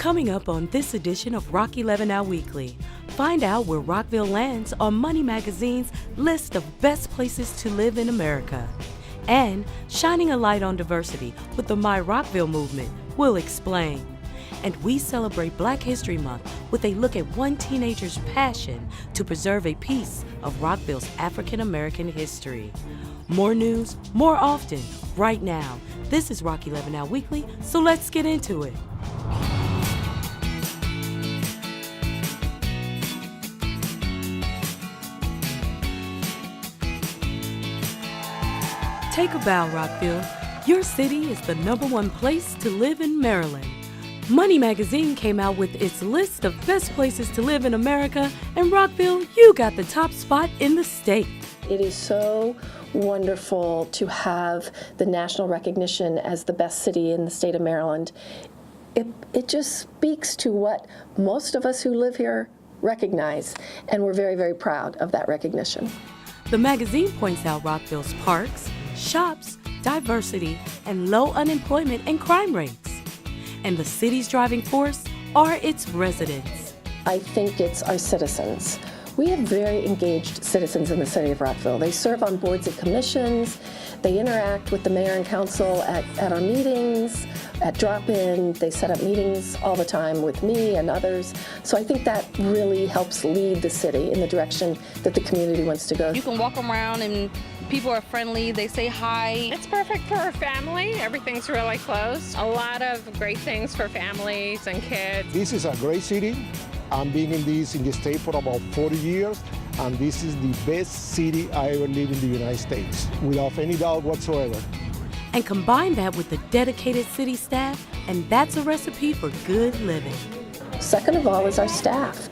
Coming up on this edition of Rock 11 Now Weekly, find out where Rockville lands on Money Magazine's list of best places to live in America. And shining a light on diversity with the My Rockville movement, we'll explain. And we celebrate Black History Month with a look at one teenager's passion to preserve a piece of Rockville's African-American history. More news, more often, right now. This is Rock 11 Now Weekly, so let's get into it. Take a bow, Rockville. Your city is the #1 place to live in Maryland. Money Magazine came out with its list of best places to live in America, and Rockville, you got the top spot in the state. It is so wonderful to have the national recognition as the best city in the state of Maryland. It just speaks to what most of us who live here recognize, and we're very, very proud of that recognition. The magazine points out Rockville's parks, shops, diversity, and low unemployment and crime rates. And the city's driving force are its residents. I think it's our citizens. We have very engaged citizens in the city of Rockville. They serve on boards and commissions. They interact with the mayor and council at our meetings, at drop-in. They set up meetings all the time with me and others. So I think that really helps lead the city in the direction that the community wants to go. You can walk around and people are friendly, they say hi. It's perfect for a family. Everything's really close. A lot of great things for families and kids. This is a great city. I'm being in the state for about 40 years, and this is the best city I ever lived in the United States, without any doubt whatsoever. And combine that with the dedicated city staff, and that's a recipe for good living. Second of all is our staff.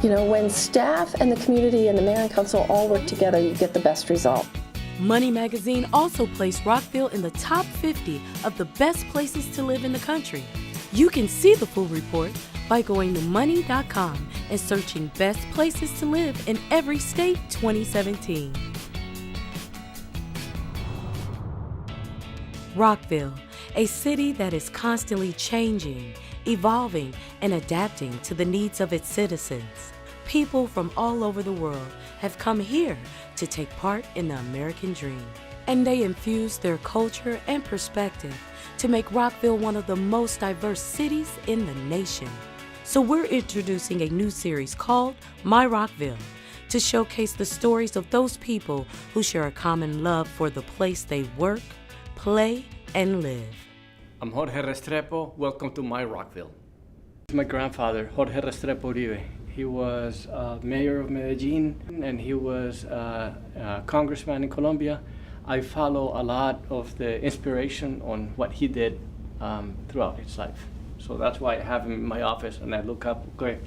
You know, when staff and the community and the mayor and council all work together, you get the best result. Money Magazine also placed Rockville in the top 50 of the best places to live in the country. You can see the full report by going to money.com and searching Best Places to Live in Every State 2017. Rockville, a city that is constantly changing, evolving, and adapting to the needs of its citizens. People from all over the world have come here to take part in the American dream. And they infuse their culture and perspective to make Rockville one of the most diverse cities in the nation. So we're introducing a new series called My Rockville to showcase the stories of those people who share a common love for the place they work, play, and live. I'm Jorge Restrepo. Welcome to My Rockville. My grandfather, Jorge Restrepo Uribe. He was mayor of Medellin, and he was a congressman in Colombia. I follow a lot of the inspiration on what he did throughout his life. So that's why I have him in my office, and I look up, okay,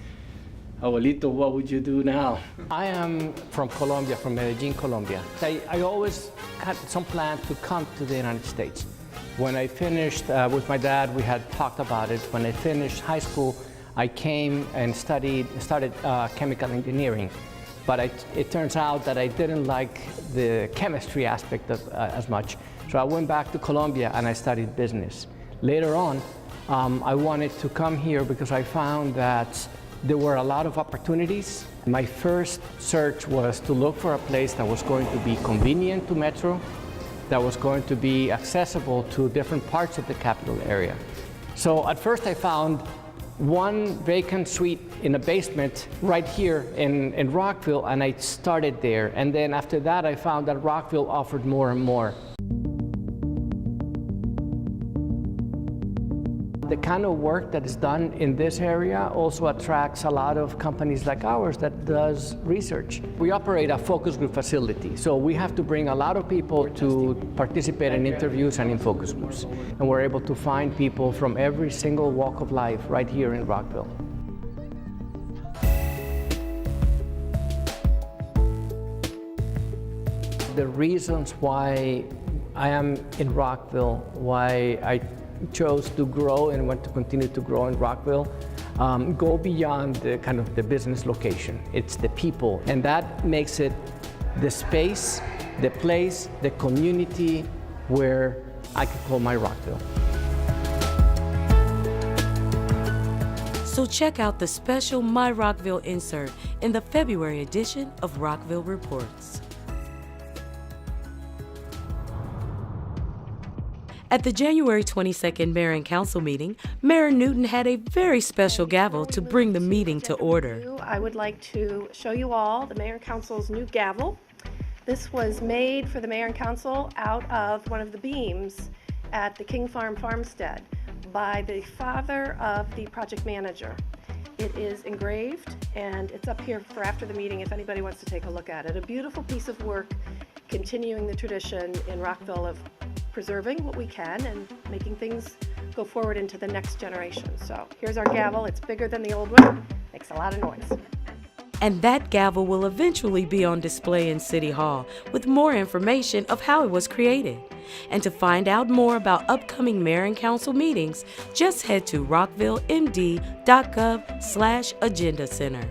Abuelito, what would you do now? I am from Colombia, from Medellin, Colombia. I always had some plan to come to the United States. When I finished with my dad, we had talked about it. When I finished high school, I came and started chemical engineering. But it turns out that I didn't like the chemistry aspect of, as much. So I went back to Colombia and I studied business. Later on, I wanted to come here because I found that there were a lot of opportunities. My first search was to look for a place that was going to be convenient to Metro, that was going to be accessible to different parts of the capital area. So at first I found one vacant suite in a basement right here in Rockville, and I started there. And then after that, I found that Rockville offered more and more. The kind of work that is done in this area also attracts a lot of companies like ours that does research. We operate a focus group facility, so we have to bring a lot of people to participate in interviews and in focus groups. And we're able to find people from every single walk of life right here in Rockville. The reasons why I am in Rockville, why I chose to grow and want to continue to grow in Rockville, go beyond the kind of the business location. It's the people, and that makes it the space, the place, the community where I could call my Rockville. So check out the special My Rockville insert in the February edition of Rockville Reports. At the January 22nd Mayor and Council meeting, Mayor Newton had a very special gavel to bring the meeting to order. I would like to show you all the Mayor and Council's new gavel. This was made for the Mayor and Council out of one of the beams at the King Farm farmstead by the father of the project manager. It is engraved and it's up here for after the meeting if anybody wants to take a look at it. A beautiful piece of work continuing the tradition in Rockville of preserving what we can and making things go forward into the next generation. So here's our gavel. It's bigger than the old one, makes a lot of noise. And that gavel will eventually be on display in City Hall with more information of how it was created. And to find out more about upcoming Mayor and Council meetings, just head to rockvillemd.gov/agenda center.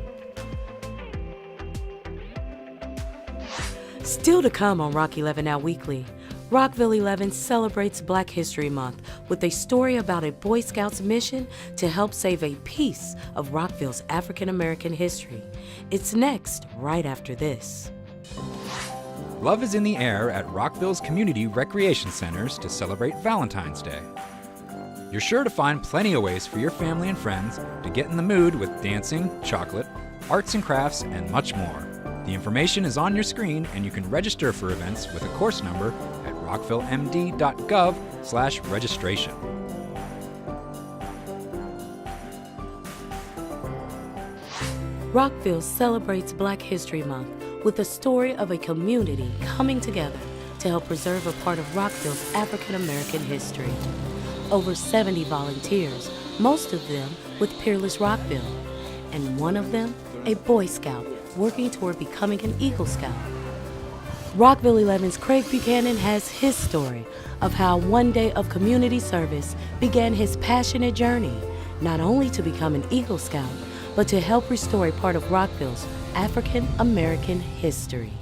Still to come on Rock 11 Now Weekly, Rockville 11 celebrates Black History Month with a story about a Boy Scouts mission to help save a piece of Rockville's African-American history. It's next, right after this. Love is in the air at Rockville's community recreation centers to celebrate Valentine's Day. You're sure to find plenty of ways for your family and friends to get in the mood with dancing, chocolate, arts and crafts, and much more. The information is on your screen, and you can register for events with a course number at rockvillemd.gov/registration. Rockville celebrates Black History Month with the story of a community coming together to help preserve a part of Rockville's African-American history. Over 70 volunteers, most of them with Peerless Rockville, and one of them a Boy Scout working toward becoming an Eagle Scout. Rockville 11's Craig Buchanan has his story of how one day of community service began his passionate journey, not only to become an Eagle Scout, but to help restore a part of Rockville's African American history.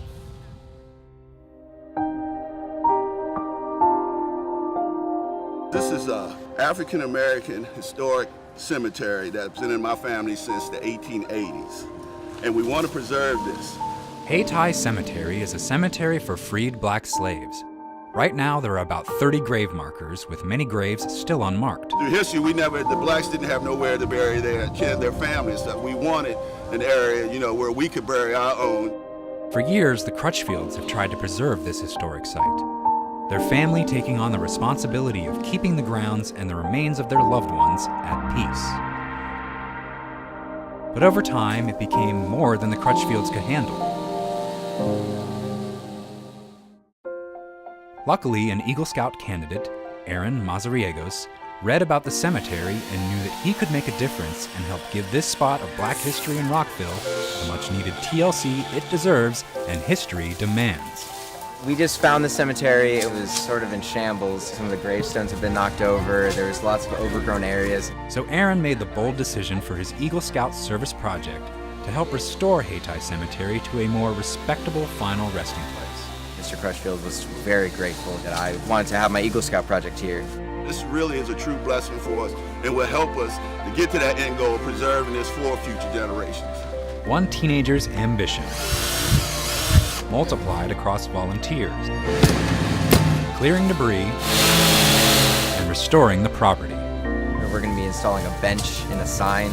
This is an African American historic cemetery that's been in my family since the 1880s, and we want to preserve this. Hayti Cemetery is a cemetery for freed black slaves. Right now, there are about 30 grave markers, with many graves still unmarked. Through history, the blacks didn't have nowhere to bury their family and stuff. We wanted an area, where we could bury our own. For years, the Crutchfields have tried to preserve this historic site, their family taking on the responsibility of keeping the grounds and the remains of their loved ones at peace. But over time, it became more than the Crutchfields could handle. Luckily, an Eagle Scout candidate, Aaron Mazariegos, read about the cemetery and knew that he could make a difference and help give this spot of Black history in Rockville the much-needed TLC it deserves and history demands. We just found the cemetery. It was sort of in shambles. Some of the gravestones have been knocked over. There was lots of overgrown areas. So Aaron made the bold decision for his Eagle Scout service project to help restore Hayti Cemetery to a more respectable final resting place. Mr. Crutchfield was very grateful that I wanted to have my Eagle Scout project here. This really is a true blessing for us and will help us to get to that end goal, preserving this for future generations. One teenager's ambition multiplied across volunteers, clearing debris and restoring the property. We're going to be installing a bench and a sign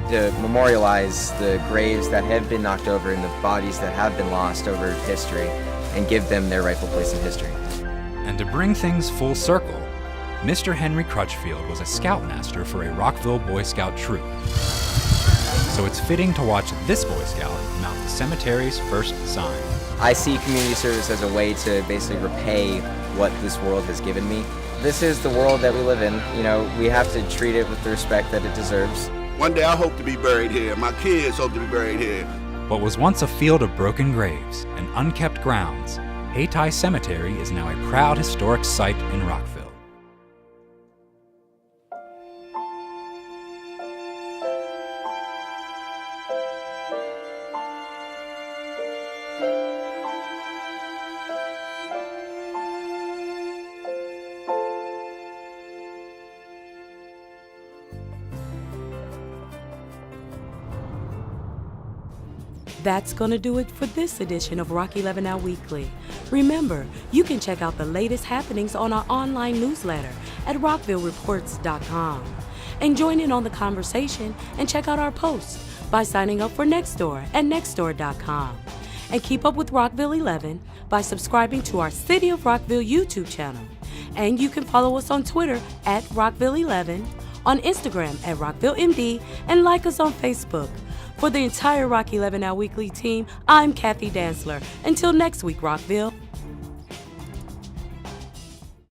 to memorialize the graves that have been knocked over and the bodies that have been lost over history and give them their rightful place in history. And to bring things full circle, Mr. Henry Crutchfield was a scoutmaster for a Rockville Boy Scout troop. So it's fitting to watch this Boy Scout mount the cemetery's first sign. I see community service as a way to basically repay what this world has given me. This is the world that we live in. We have to treat it with the respect that it deserves. One day I hope to be buried here. My kids hope to be buried here. What was once a field of broken graves and unkept grounds, Hayti Cemetery is now a proud historic site in Rockville. That's going to do it for this edition of Rock 11 Now Weekly. Remember, you can check out the latest happenings on our online newsletter at rockvillereports.com. And join in on the conversation and check out our posts by signing up for Nextdoor at nextdoor.com. And keep up with Rockville 11 by subscribing to our City of Rockville YouTube channel. And you can follow us on Twitter at Rockville 11, on Instagram at Rockville MD, and like us on Facebook. For the entire Rock 11 Now Weekly team, I'm Kathy Dantzler. Until next week, Rockville.